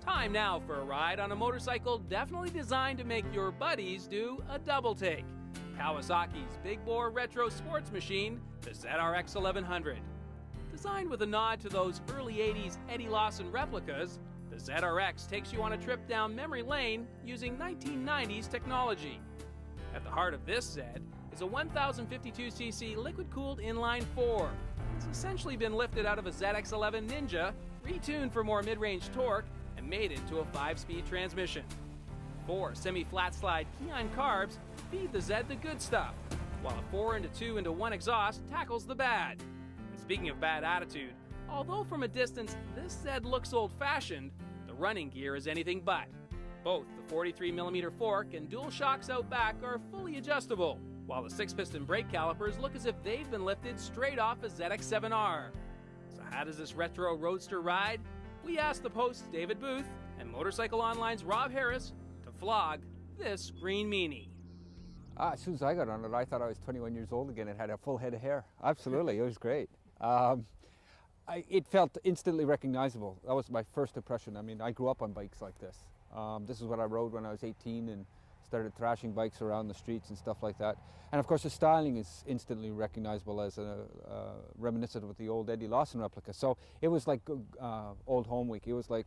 Time now for a ride on a motorcycle definitely designed to make your buddies do a double take. Kawasaki's big bore retro sports machine, the ZRX1100. Designed with a nod to those early 80s Eddie Lawson replicas, the ZRX takes you on a trip down memory lane using 1990s technology. At the heart of this Z is a 1052cc liquid-cooled inline-4. It's essentially been lifted out of a ZX11 Ninja, retuned for more mid-range torque, and made into a 5-speed transmission. 4 semi-flat slide Keon carbs feed the Z the good stuff, while a 4-into-2-into-1 exhaust tackles the bad. And speaking of bad attitude, although from a distance this Z looks old-fashioned, the running gear is anything but. Both the 43mm fork and dual shocks out back are fully adjustable, while the 6-piston brake calipers look as if they've been lifted straight off a ZX7R. So how does this retro roadster ride? We asked the Post's David Booth and Motorcycle Online's Rob Harris to flog this green meanie. As soon as I got on it, I thought I was 21 years old again and had a full head of hair. Absolutely, it was great. It felt instantly recognizable. That was my first impression. I mean, I grew up on bikes like this. This is what I rode when I was 18 and started thrashing bikes around the streets and stuff like that. And of course the styling is instantly recognizable as reminiscent of the old Eddie Lawson replica. So it was like old home week. It was like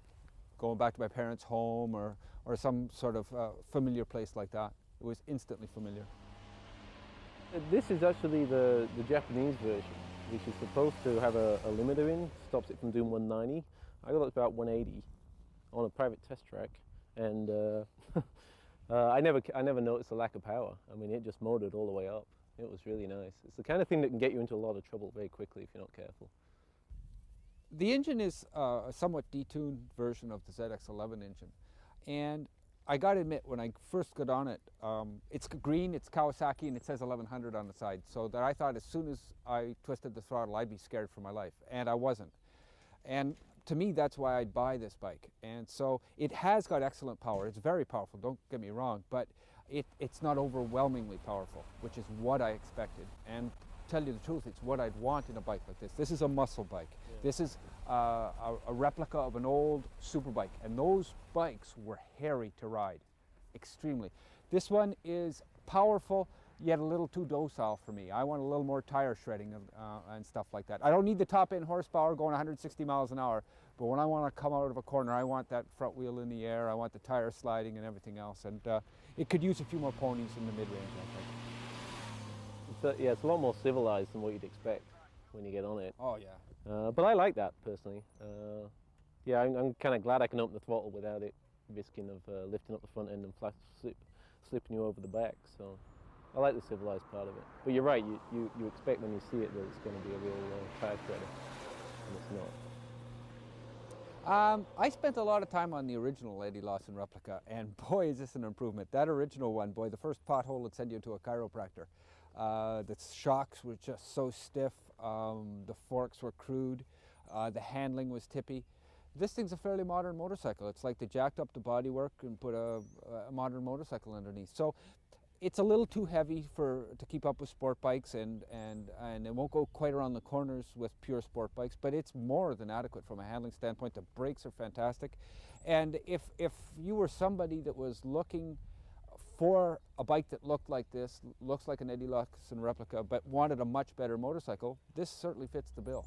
going back to my parents' home or some sort of familiar place like that. It was instantly familiar. This is actually the Japanese version, which is supposed to have a limiter in, stops it from doing 190. I got it about 180 on a private test track, and I never noticed a lack of power. I mean, it just motored all the way up. It was really nice. It's the kind of thing that can get you into a lot of trouble very quickly if you're not careful. The engine is a somewhat detuned version of the ZX11 engine, and I got to admit, when I first got on it, it's green, it's Kawasaki, and it says 1100 on the side, so that I thought as soon as I twisted the throttle, I'd be scared for my life, and I wasn't. And to me, that's why I'd buy this bike. And so it has got excellent power. It's very powerful, don't get me wrong, but it's not overwhelmingly powerful, which is what I expected. And tell you the truth, it's what I'd want in a bike like this. This is a muscle bike. Yeah. This is a replica of an old super bike, and those bikes were hairy to ride, extremely. This one is powerful, yet a little too docile for me. I want a little more tire shredding and stuff like that. I don't need the top end horsepower going 160 miles an hour, but when I want to come out of a corner, I want that front wheel in the air, I want the tire sliding and everything else, and it could use a few more ponies in the mid-range, I think. Yeah, it's a lot more civilized than what you'd expect when you get on it. Oh yeah. But I like that personally. Yeah, I'm kind of glad I can open the throttle without it risking of lifting up the front end and slipping you over the back. So I like the civilized part of it. But you're right, you expect when you see it that it's going to be a real tire shredder, and it's not. I spent a lot of time on the original Eddie Lawson replica, and boy is this an improvement. That original one, boy, the first pothole would send you to a chiropractor. The shocks were just so stiff, the forks were crude, the handling was tippy. This thing's a fairly modern motorcycle. It's like they jacked up the bodywork and put a modern motorcycle underneath. So it's a little too heavy to keep up with sport bikes, and it won't go quite around the corners with pure sport bikes, but it's more than adequate from a handling standpoint. The brakes are fantastic. And if you were somebody that was looking for a bike that looked like this, looks like an Eddie Lawson replica, but wanted a much better motorcycle, this certainly fits the bill.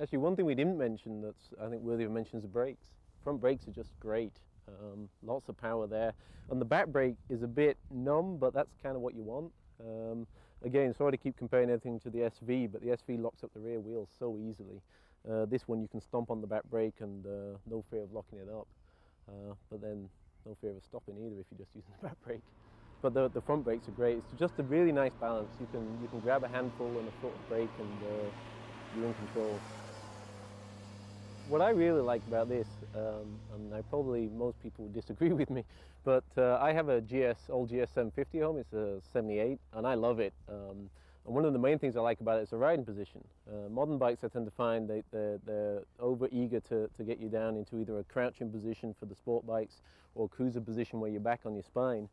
Actually, one thing we didn't mention that's I think worthy of mention is the brakes. Front brakes are just great. Lots of power there. And the back brake is a bit numb, but that's kind of what you want. Again, sorry to keep comparing everything to the SV, but the SV locks up the rear wheel so easily. This one you can stomp on the back brake and no fear of locking it up. But then no fear of stopping either if you're just using the back brake. But the front brakes are great. It's just a really nice balance. You can grab a handful and a foot of brake and you're in control. What I really like about this, and most people would disagree with me, but I have a old GS 750 home. It's a 78, and I love it. And one of the main things I like about it is the riding position. Modern bikes, I tend to find they're over eager to get you down into either a crouching position for the sport bikes or a cruiser position where you're back on your spine.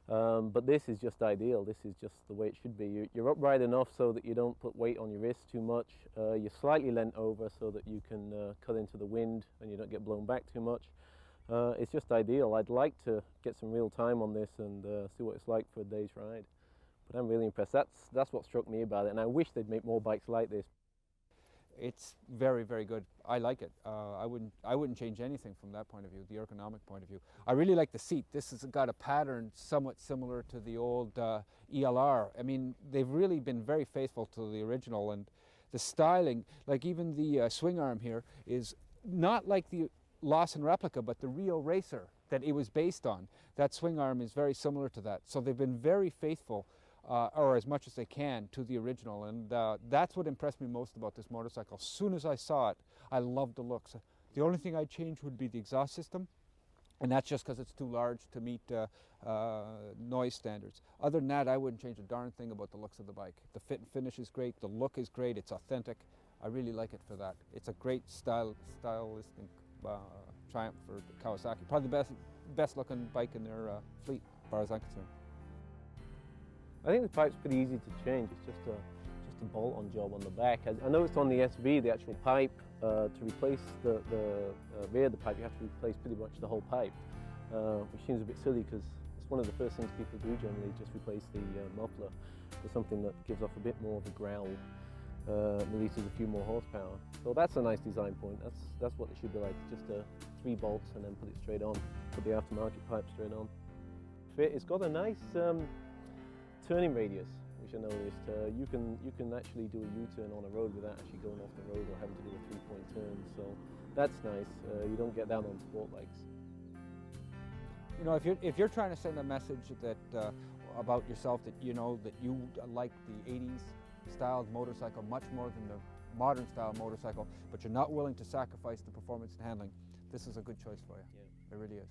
But this is just ideal. This is just the way it should be. You're upright enough so that you don't put weight on your wrist too much. You're slightly leant over so that you can cut into the wind and you don't get blown back too much. It's just ideal. I'd like to get some real time on this and see what it's like for a day's ride. But I'm really impressed. That's what struck me about it, and I wish they'd make more bikes like this. It's very, very good. I like it. I wouldn't change anything from that point of view, the ergonomic point of view. I really like the seat. This has got a pattern somewhat similar to the old ELR. I mean, they've really been very faithful to the original, and the styling, like even the swing arm here, is not like the Lawson replica, but the real racer that it was based on. That swing arm is very similar to that. So they've been very faithful, or as much as they can, to the original, and that's what impressed me most about this motorcycle. As soon as I saw it, I loved the looks. The only thing I'd change would be the exhaust system, and that's just because it's too large to meet noise standards. Other than that, I wouldn't change a darn thing about the looks of the bike. The fit and finish is great, the look is great, it's authentic. I really like it for that. It's a great stylistic triumph for Kawasaki. Probably the best looking bike in their fleet, as far as I'm concerned. I think the pipe's pretty easy to change. It's just a bolt-on job on the back. I noticed on the SV, the actual pipe, to replace the rear of the pipe, you have to replace pretty much the whole pipe, which seems a bit silly because it's one of the first things people do generally, just replace the muffler with something that gives off a bit more of a growl, releases a few more horsepower. So that's a nice design point. That's what it should be like, just 3 bolts and then put it straight on, put the aftermarket pipe straight on. It's got a nice turning radius, which I noticed. You can actually do a U-turn on a road without actually going off the road or having to do a 3-point turn, so that's nice. You don't get that on sport bikes. You know, if you're trying to send a message that about yourself, that you know that you like the 80s style motorcycle much more than the modern style motorcycle, but you're not willing to sacrifice the performance and handling, this is a good choice for you. Yeah. It really is.